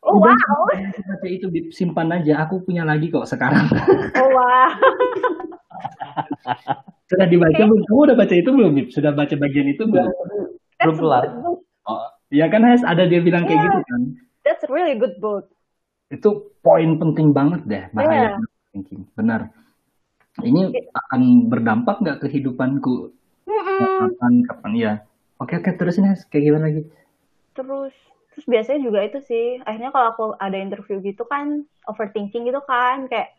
Oh wow. Baca itu Bib, simpan aja. Aku punya lagi kok sekarang. Oh wow. Sudah dibaca belum? Kamu udah baca itu belum Bib? Sudah baca bagian itu belum? Belum kelar. Oh, iya kan Has, ada dia bilang kayak gitu kan. That's a really good book. Itu poin penting banget deh, bahaya thinking. Benar. Ini akan berdampak nggak ke kehidupanku? Kapan ya? Oke, terusin Has, kayak gimana lagi? Terus biasanya juga itu sih, akhirnya kalau aku ada interview gitu kan, overthinking gitu kan, kayak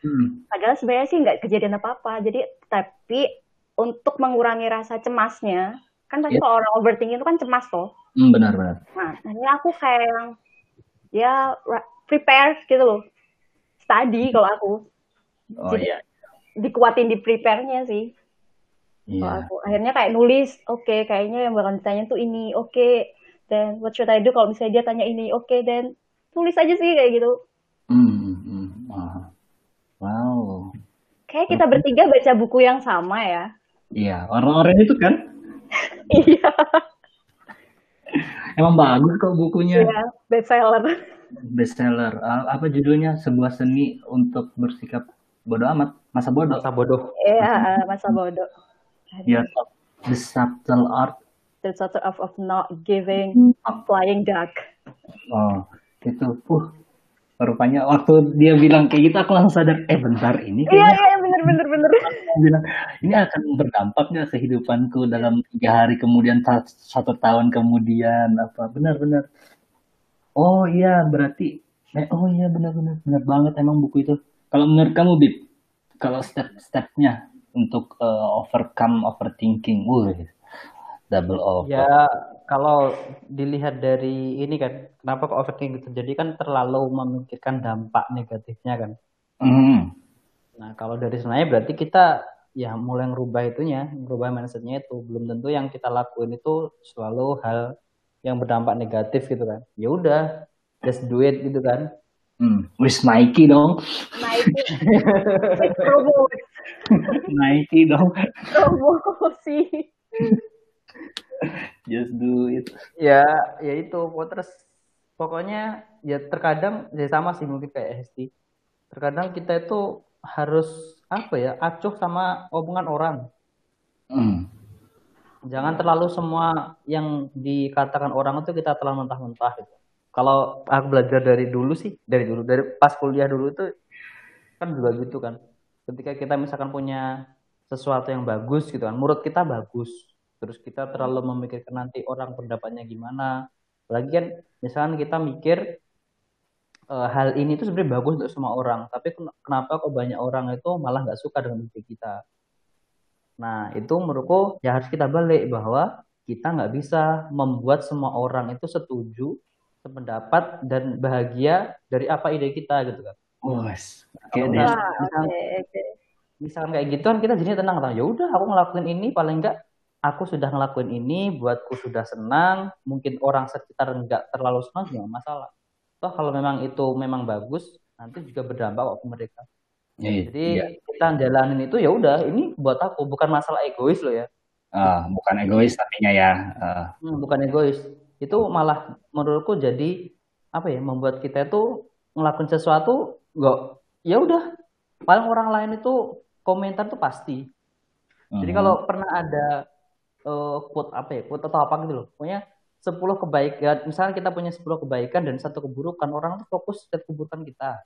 padahal sebenarnya sih nggak kejadian apa-apa, jadi tapi untuk mengurangi rasa cemasnya, kan pasti kalau orang overthinking itu kan cemas toh. Benar. Nah, akhirnya aku kayak prepare gitu loh, study kalau aku. Oh jadi, dikuatin di prepare-nya sih. Kalau aku akhirnya kayak nulis, oke, kayaknya yang bakal ditanya tuh ini, oke, dan what should I do kalau misalnya dia tanya ini, oke, dan tulis aja sih kayak gitu. Wow. Kayak kita bertiga baca buku yang sama ya. Iya, orang-orang itu kan. Iya. Emang bagus kok bukunya. Iya, bestseller. Bestseller. Apa judulnya? Sebuah seni untuk bersikap bodoh amat. Masa bodoh. Masa bodoh. Iya, masa bodoh. Ya, the subtle art. The subtle art of not giving a flying duck. Oh, itu. Rupanya waktu dia bilang kayak gitu aku langsung sadar, bentar ini kayaknya. Iya, bener. Bilang, ini akan berdampak nggak kehidupanku dalam 3 hari kemudian, 1 tahun kemudian, apa benar. Oh iya, berarti oh iya benar banget emang buku itu. Kalau menurut kamu, Bib, kalau step-stepnya untuk overcome overthinking, double over. Ya, kalau dilihat dari ini kan, kenapa kok overthinking terjadi kan terlalu memikirkan dampak negatifnya kan. Nah, kalau dari sebenarnya berarti kita ya mulai ngerubah mindsetnya itu. Belum tentu yang kita lakuin itu selalu hal yang berdampak negatif gitu kan. Ya udah, just do it gitu kan. Wis Nike dong. Nike dong. Promosi. Just do it. Ya itu. Terus pokoknya ya terkadang ya sama sih mungkin kayak Hesti. Terkadang kita itu harus acuh sama omongan orang. Jangan terlalu semua yang dikatakan orang itu kita telan mentah-mentah gitu. Kalau aku belajar dari pas kuliah dulu itu kan juga gitu kan. Ketika kita misalkan punya sesuatu yang bagus gitu kan, menurut kita bagus, terus kita terlalu memikirkan nanti orang pendapatnya gimana. Apalagi kan misalkan kita mikir hal ini tuh sebenarnya bagus untuk semua orang, tapi kenapa kok banyak orang itu malah nggak suka dengan ide kita. Nah itu menurutku ya harus kita balik bahwa kita nggak bisa membuat semua orang itu setuju, sependapat dan bahagia dari apa ide kita gitu kan. Misalkan kayak gitu kan kita jadinya tenang, ya udah aku ngelakuin ini, paling enggak aku sudah ngelakuin ini, buatku sudah senang, mungkin orang sekitar enggak terlalu senang juga masalah. Toh kalau memang itu memang bagus, nanti juga berdampak ke mereka. Jadi kita jalanin itu ya udah, ini buat aku, bukan masalah egois loh ya. Bukan egois artinya ya. Bukan egois. Itu malah menurutku jadi membuat kita itu ngelakuin sesuatu enggak, ya udah, paling orang lain itu komentar tuh pasti. Jadi kalau pernah ada quote atau apa gitu loh, pokoknya 10 kebaikan, misalnya kita punya 10 kebaikan dan 1 keburukan, orang tuh fokus ke keburukan kita.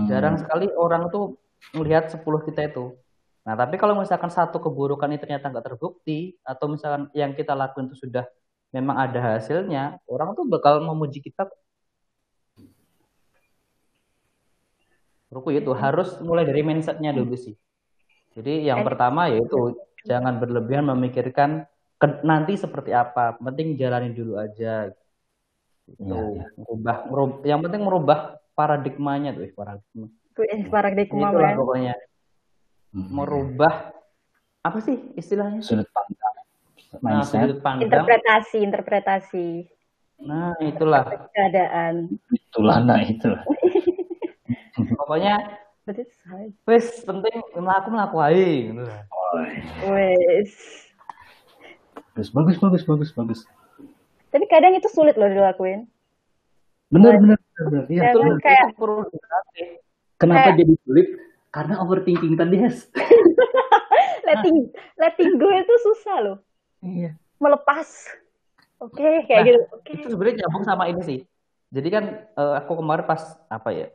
Jarang sekali orang tuh melihat 10 kita itu. Nah tapi kalau misalkan 1 keburukan ini ternyata nggak terbukti, atau misalkan yang kita lakuin itu sudah memang ada hasilnya, orang tuh bakal memuji kita. Menurutku itu harus mulai dari mindsetnya dulu sih. Jadi yang pertama yaitu jangan berlebihan memikirkan nanti seperti apa. Penting jalanin dulu aja. Gitu. Yang penting merubah paradigmanya tuh. Paradigma. Itulah pokoknya. Merubah apa sih istilahnya? Sudut pandang. Sudut pandang. Interpretasi. Nah itulah. Keadaan. Itulah. Pokoknya wes penting melaku aja gitu. Wes. Bagus. Tapi kadang itu sulit loh dilakuin. Benar. Ya, kayak perlu dilatih. Kenapa jadi sulit? Karena overthinking tadi, Hes. letting go itu susah loh. Iya. Melepas. Oke, kayak gitu. Itu sebenarnya nyambung sama ini sih. Jadi kan aku kemarin pas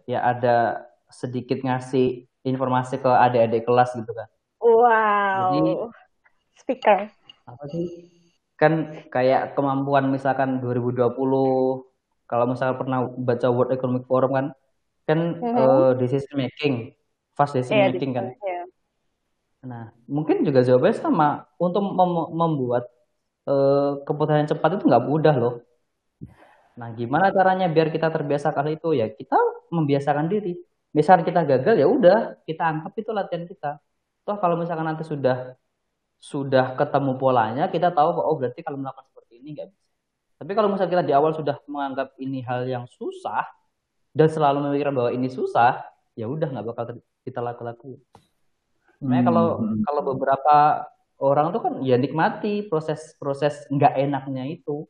ya ada sedikit ngasih informasi ke adik-adik kelas gitu kan. Wow. Jadi, speaker. Apa sih? Kan kayak kemampuan misalkan 2020, kalau misalkan pernah baca World Economic Forum kan decision making, fast decision making kan. Nah, mungkin juga jawabannya sama. Untuk membuat keputusan cepat itu nggak mudah loh. Nah, gimana caranya biar kita terbiasa kali itu? Ya kita membiasakan diri. misalnya kita gagal ya udah kita anggap itu latihan kita. Toh kalau misalkan nanti sudah ketemu polanya, kita tahu kok oh berarti kalau melakukan seperti ini nggak bisa. Tapi kalau misalnya kita di awal sudah menganggap ini hal yang susah dan selalu memikirkan bahwa ini susah, ya udah nggak bakal kita lakukan. Makanya kalau beberapa orang tuh kan ya nikmati proses nggak enaknya itu.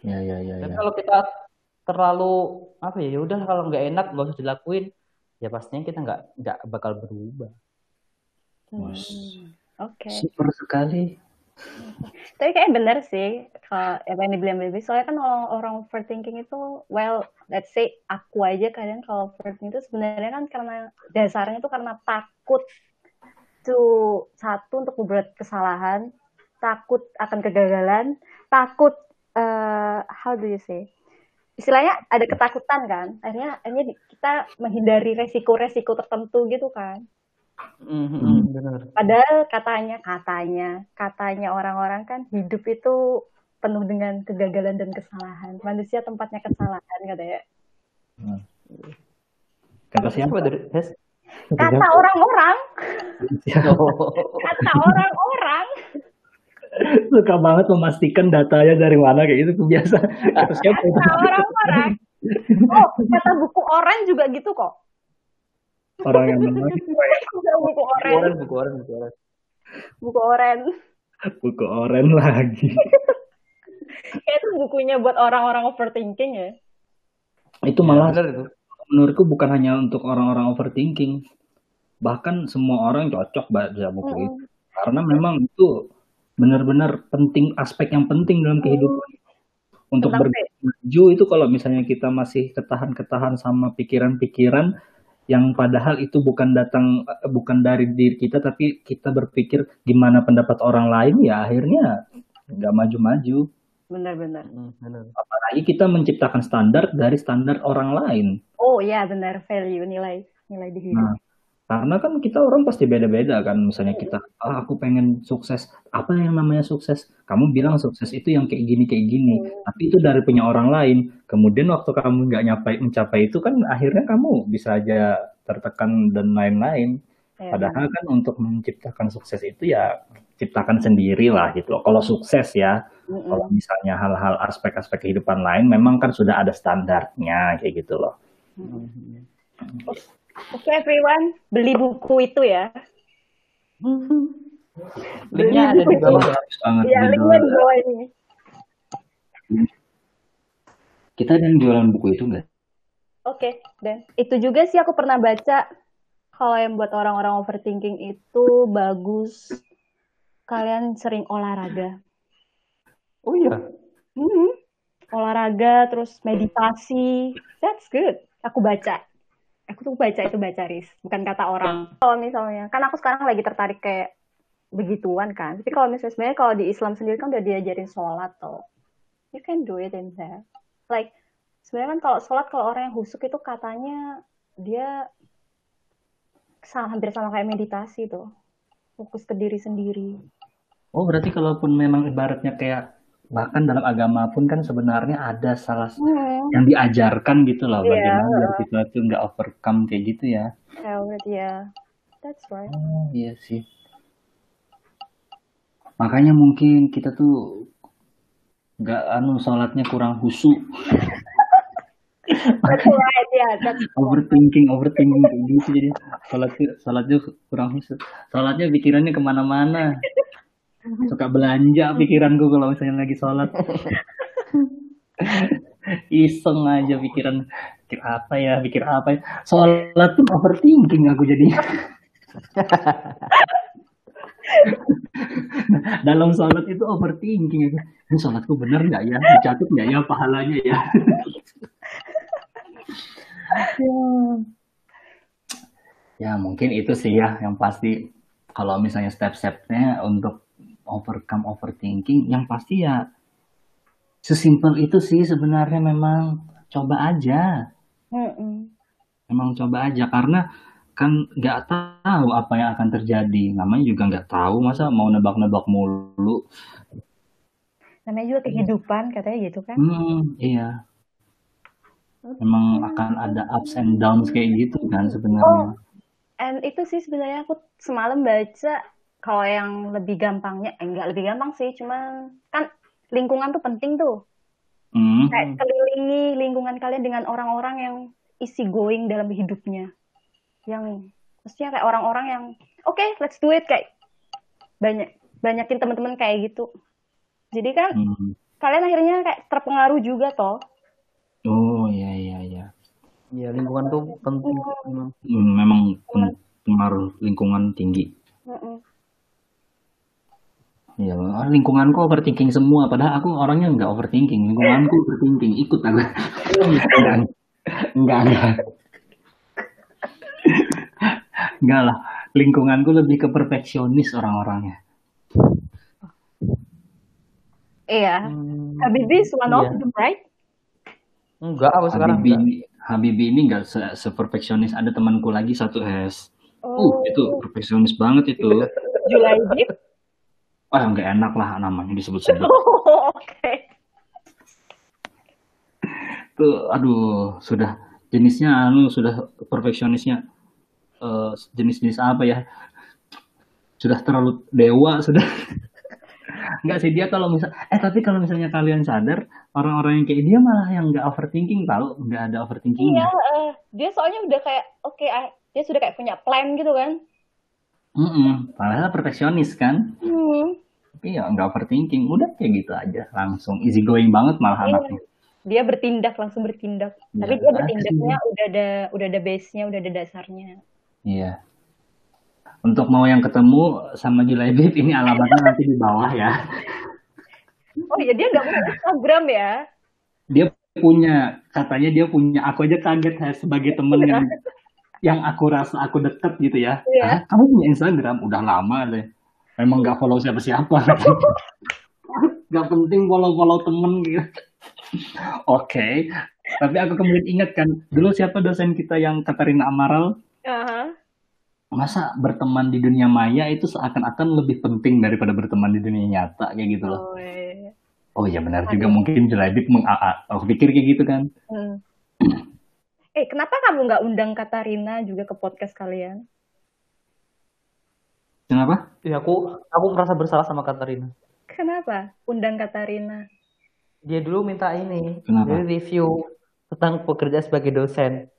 Ya. Dan kalau kita terlalu apa ya udah kalau nggak enak nggak usah dilakuin, ya pastinya kita nggak bakal berubah. Oke. Super sekali. Tapi kayak bener sih kalau apa yang dibilang Baby. Soalnya kan orang overthinking itu, well, let's say aku aja kadang kalau overthinking itu sebenarnya kan karena dasarnya itu karena takut satu untuk membuat kesalahan, takut akan kegagalan, takut how do you say? Istilahnya ada ketakutan kan. Akhirnya kita menghindari resiko-resiko tertentu gitu kan. Benar. Padahal katanya orang-orang kan hidup itu penuh dengan kegagalan dan kesalahan. Manusia tempatnya kesalahan katanya. Kata siapa? Kata orang-orang. Kata orang-orang. Suka banget memastikan datanya dari mana kayak gitu biasa. Kata orang-orang. Oh, kata buku Oren juga gitu kok. Orang yang mana? Buku Oren. Buku Oren lagi. Kayak itu bukunya buat orang-orang overthinking ya. Itu malah menurutku bukan hanya untuk orang-orang overthinking. Bahkan semua orang cocok baca buku itu. Karena memang itu benar-benar penting, aspek yang penting dalam kehidupan. Untuk bermaju itu kalau misalnya kita masih ketahan sama pikiran-pikiran yang padahal itu bukan dari diri kita, tapi kita berpikir gimana pendapat orang lain, ya akhirnya nggak maju-maju. Benar. Apalagi kita menciptakan standar dari standar orang lain. Oh ya benar, value, nilai di hidup. Nah, karena kan kita orang pasti beda-beda kan. Misalnya kita, aku pengen sukses. Apa yang namanya sukses? Kamu bilang sukses itu yang kayak gini. Tapi itu dari punya orang lain. Kemudian waktu kamu nggak mencapai itu kan akhirnya kamu bisa aja tertekan dan lain-lain. Padahal kan untuk menciptakan sukses itu ya ciptakan sendiri lah gitu. Kalau sukses ya, kalau misalnya hal-hal aspek-aspek kehidupan lain memang kan sudah ada standarnya kayak gitu loh. Oke, everyone, beli buku itu ya. Linknya ada di bawah. Iya, linknya di bawah ini. Kita ada yang jualan buku itu nggak? Oke, dan itu juga sih aku pernah baca. Kalau yang buat orang-orang overthinking itu bagus kalian sering olahraga. Oh iya. Olahraga terus meditasi, that's good. Aku tuh baca Riz, bukan kata orang. Kalau misalnya, kan aku sekarang lagi tertarik kayak begituan kan. Tapi kalau misalnya sebenarnya kalau di Islam sendiri kan udah diajarin sholat tuh. You can do it in that. Like sebenarnya kan kalau sholat, kalau orang yang husuk itu katanya dia hampir sama kayak meditasi tuh. Fokus ke diri sendiri. Oh berarti kalaupun memang ibaratnya kayak bahkan dalam agama pun kan sebenarnya ada salah yang diajarkan gitu loh, bagaimana biar kita tuh nggak overcome kayak gitu ya. Yeah, that's right. Oh iya sih. Makanya mungkin kita tuh nggak sholatnya kurang khusyuk. That's right, yeah. Overthinking kayak gitu, jadi sholatnya kurang khusyuk. Sholatnya pikirannya kemana-mana. Suka belanja pikiranku kalau misalnya lagi sholat. Iseng aja pikir apa ya. Sholat tuh overthinking aku jadinya. Dalam sholat itu overthinking. Ini sholatku bener nggak ya? Dicatat nggak ya pahalanya ya? Ya mungkin itu sih ya yang pasti. Kalau misalnya step-stepnya untuk overcome overthinking, yang pasti ya sesimpel itu sih sebenarnya. Memang coba aja. Memang coba aja, karena kan nggak tahu apa yang akan terjadi. Namanya juga nggak tahu, masa mau nebak-nebak mulu. Namanya juga kehidupan katanya gitu kan. Iya. memang akan ada ups and downs kayak gitu kan sebenarnya. And itu sih sebenarnya aku semalam baca kalau yang lebih gampangnya, enggak lebih gampang sih, cuma kan lingkungan tuh penting tuh. Kayak kelilingi lingkungan kalian dengan orang-orang yang easy going dalam hidupnya. Yang maksudnya kayak orang-orang yang oke, let's do it, kayak banyakin teman-teman kayak gitu. Jadi kan kalian akhirnya kayak terpengaruh juga toh. Oh iya. Ya lingkungan tuh penting. Memang pengaruh lingkungan tinggi. Ya, lingkunganku overthinking semua. Padahal aku orangnya nggak overthinking. Lingkunganku overthinking. Ikut aku. Enggak. Enggak lah. Lingkunganku lebih ke perfeksionis orang-orangnya. Iya. Habibie is one of them, right? Enggak, aku sekarang enggak. Habibie ini enggak seperfeksionis. Ada temanku lagi satu S. Itu perfeksionis banget itu. Julaibib? Nggak enak lah namanya disebut-sebut. Oke. Tuh, aduh, sudah jenisnya sudah perfeksionisnya jenis-jenis apa ya? Sudah terlalu dewa, sudah. Enggak sih dia kalau tapi kalau misalnya kalian sadar, orang-orang yang kayak dia malah yang nggak overthinking tahu, nggak ada overthinking. Iya, dia soalnya udah kayak dia sudah kayak punya plan gitu kan. Padahal perfeksionis kan. Tapi ya nggak overthinking, udah kayak gitu aja, langsung easy going banget malah anaknya. Dia langsung bertindak. Ya, tapi dia bertindaknya udah ada base-nya, udah ada dasarnya. Iya. Untuk mau yang ketemu sama Julaibib, ini alamatnya nanti di bawah ya. Oh iya, dia nggak punya Instagram ya? Dia punya, katanya dia punya. Aku aja kaget ya sebagai temen yang aku rasa aku deket gitu ya. Iya. Kamu punya Instagram? Udah lama deh. Memang nggak follow siapa-siapa. Nggak penting follow temen gitu. Oke. Tapi aku kemudian ingat kan, dulu siapa dosen kita yang Katarina Amaral? Masa berteman di dunia maya itu seakan-akan lebih penting daripada berteman di dunia nyata kayak gitu loh. Oh iya benar juga, mungkin Julaibib aku pikir kayak gitu kan. Kenapa kamu nggak undang Katarina juga ke podcast kalian? Kenapa? Ya aku merasa bersalah sama Katarina. Kenapa? Undang Katarina. Dia dulu minta ini. Kenapa? Dia review tentang pekerjaan sebagai dosen.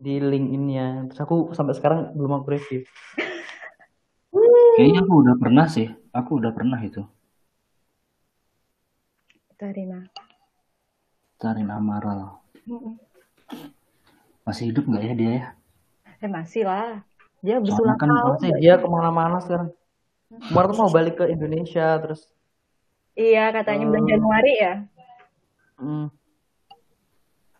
Di LinkedIn-nya. Terus aku sampai sekarang belum aku review. Kayaknya aku udah pernah sih. Aku udah pernah itu. Katarina Amaral. Masih hidup nggak ya dia ya? Masih lah. Dia soalnya kan pasti dia kemana-mana sekarang. Kemarin tuh mau balik ke Indonesia terus. Iya katanya bulan Januari ya.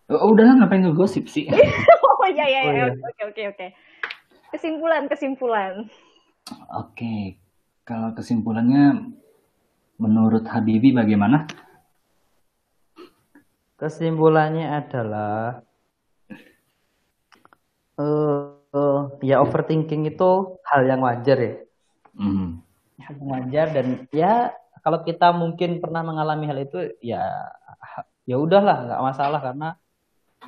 Udahlah ngapain ngegosip sih? Oh iya. Oke. Kesimpulan. Oke. Kalau kesimpulannya menurut Habibie bagaimana? Kesimpulannya adalah ya overthinking itu hal yang wajar ya. Hal yang wajar dan ya kalau kita mungkin pernah mengalami hal itu ya udahlah nggak masalah karena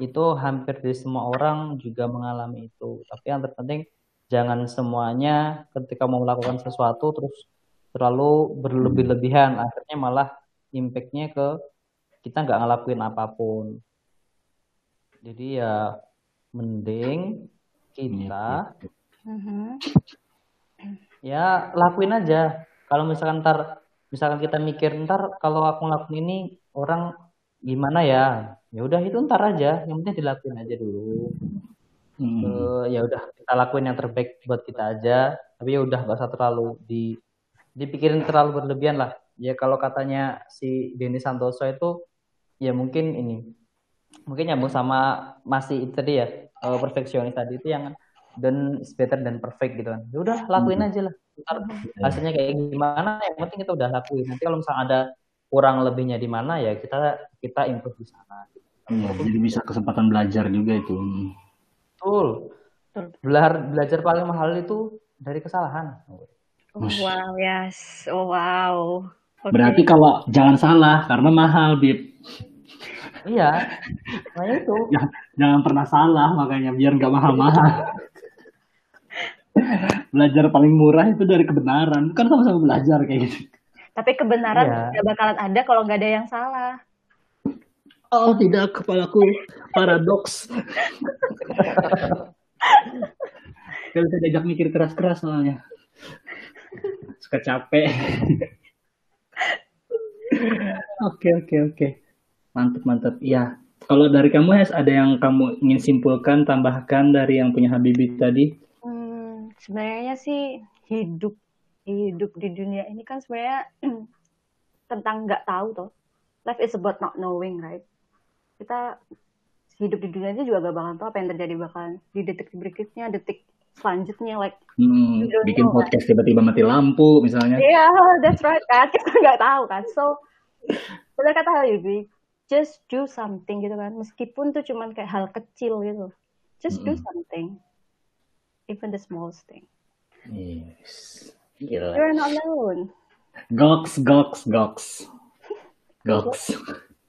itu hampir di semua orang juga mengalami itu. Tapi yang terpenting jangan semuanya ketika mau melakukan sesuatu terus terlalu berlebih-lebihan, akhirnya malah impact-nya ke kita nggak ngelakuin apapun. Jadi ya mending kita ya lakuin aja. Kalau misalkan kita mikir ntar kalau aku ngelakuin ini orang gimana ya udah itu ntar aja, yang penting dilakuin aja dulu. Ya udah kita lakuin yang terbaik buat kita aja, tapi ya udah gak usah terlalu dipikirin terlalu berlebihan lah. Ya kalau katanya si Denny Santoso itu ya mungkin nyambung sama masih itu tadi ya, perfeksionis tadi itu yang done is better than perfect gitu kan. Ya udah lakuin aja lah. Ntar hasilnya kayak gimana, yang penting kita udah lakuin. Nanti kalau misalnya ada kurang lebihnya di mana ya kita improve di sana. Jadi bisa kesempatan belajar juga itu. Betul. Belajar paling mahal itu dari kesalahan. Wow, yes. Oh wow. Okay. Berarti kalau jangan salah karena mahal, Bib. Iya, makanya itu. Jangan pernah salah, makanya biar nggak mahal-mahal. Belajar paling murah itu dari kebenaran, kan sama-sama belajar kayak gitu. Tapi kebenaran nggak bakalan ada kalau nggak ada yang salah. Oh tidak, kepalaku paradoks. Gak bisa diajak mikir keras-keras soalnya. Suka capek. Oke. Mantap. Iya. Kalau dari kamu, Hes, ada yang kamu ingin simpulkan, tambahkan dari yang punya Habibie tadi? Sebenarnya sih hidup di dunia ini kan sebenarnya tentang nggak tahu toh. Life is about not knowing, right? Kita hidup di dunia ini juga gak bakalan tahu apa yang terjadi bakalan di detik berikutnya, detik selanjutnya, like bikin podcast tiba-tiba mati lampu misalnya. Yeah, that's right kan, kita nggak tahu kan. So benar kata Habibie, just do something gitu kan, meskipun tuh cuman kayak hal kecil gitu, just do something, even the smallest thing. Yes. Gila. You're not alone. Goks.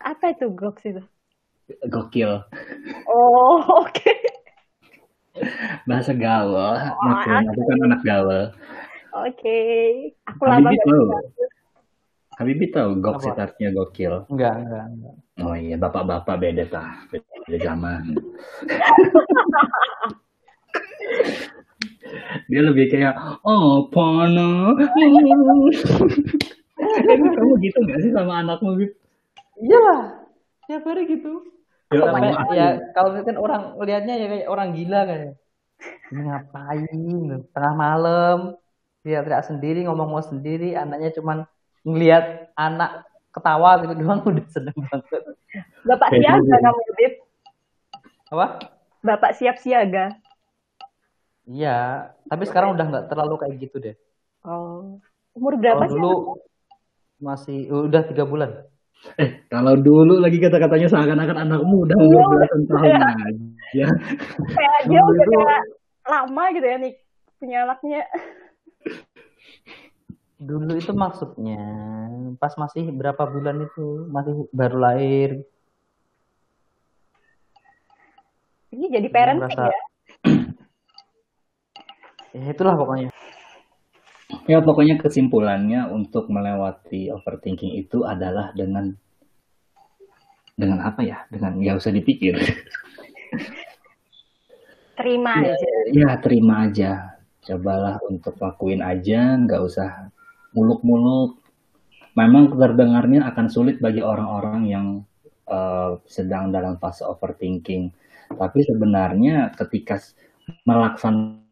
Apa itu goks itu? Gokil. Oh, oke. Bahasa gaul. Aku kan anak gaul. Oke. Aku lama Habibie tahu goks itu artinya gokil? Enggak. Oh iya, bapak-bapak beda zaman. Dia lebih kayak, oh Pono. Kamu gitu gak sih sama anakmu, Bib? Iyalah, tiap hari gitu. Ya, kalau kan orang lihatnya ya kayak orang gila kayak. Ini ngapain? Tengah malam, dia teriak sendiri, ngomong sendiri, anaknya cuman ngelihat anak ketawa gitu doang udah seneng banget. Bapak siaga namanya, Bib. Apa? Bapak siap siaga. Iya, tapi sekarang udah nggak terlalu kayak gitu deh. Oh, umur berapa sih? Dulu masih udah 3 bulan. Kalau dulu lagi kata-katanya seakan-akan anakmu udah umur belasan tahun aja. Kayak dia udah kayak lama gitu ya nih punya anaknya. Dulu itu maksudnya pas masih berapa bulan itu, masih baru lahir. Ini jadi parenting ya? Ya itulah pokoknya. Ya pokoknya kesimpulannya untuk melewati overthinking itu adalah dengan apa ya? Dengan nggak usah dipikir. Terima aja. Ya terima aja. Cobalah untuk lakuin aja, nggak usah muluk-muluk. Memang terdengarnya akan sulit bagi orang-orang yang sedang dalam fase overthinking. Tapi sebenarnya ketika melaksanakan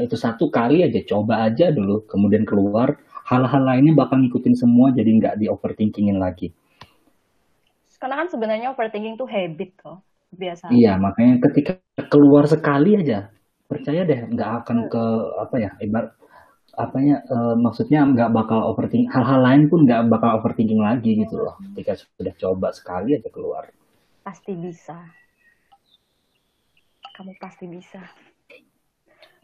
itu satu kali aja, coba aja dulu, kemudian keluar, hal-hal lainnya bakal ngikutin semua, jadi nggak di overthinkingin lagi. Karena kan sebenarnya overthinking tuh habit toh, biasa. Iya, makanya ketika keluar sekali aja, percaya deh, nggak akan ke maksudnya nggak bakal overthinking, hal-hal lain pun nggak bakal overthinking lagi gitu loh. Ketika sudah coba sekali aja keluar. Pasti bisa. Kamu pasti bisa.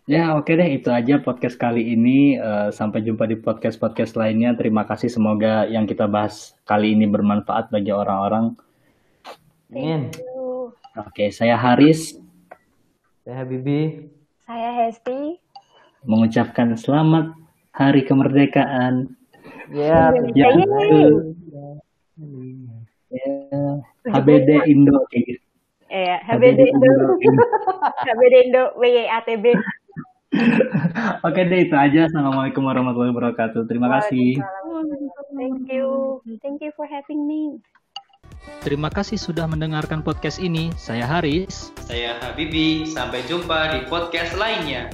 Ya oke deh, itu aja podcast kali ini. Sampai jumpa di podcast-podcast lainnya. Terima kasih, semoga yang kita bahas kali ini bermanfaat bagi orang-orang. Amin. Oke, saya Haris. Saya Habibie. Saya Hesti. Mengucapkan selamat Hari Kemerdekaan. Ya, HBD Indo kayak gitu. HBD Indo. HBD Indo WYATB. Oke deh, itu aja. Assalamualaikum warahmatullahi wabarakatuh. Terima kasih. Thank you for having me. Terima kasih sudah mendengarkan podcast ini. Saya Haris. Saya Habibie. Sampai jumpa di podcast lainnya.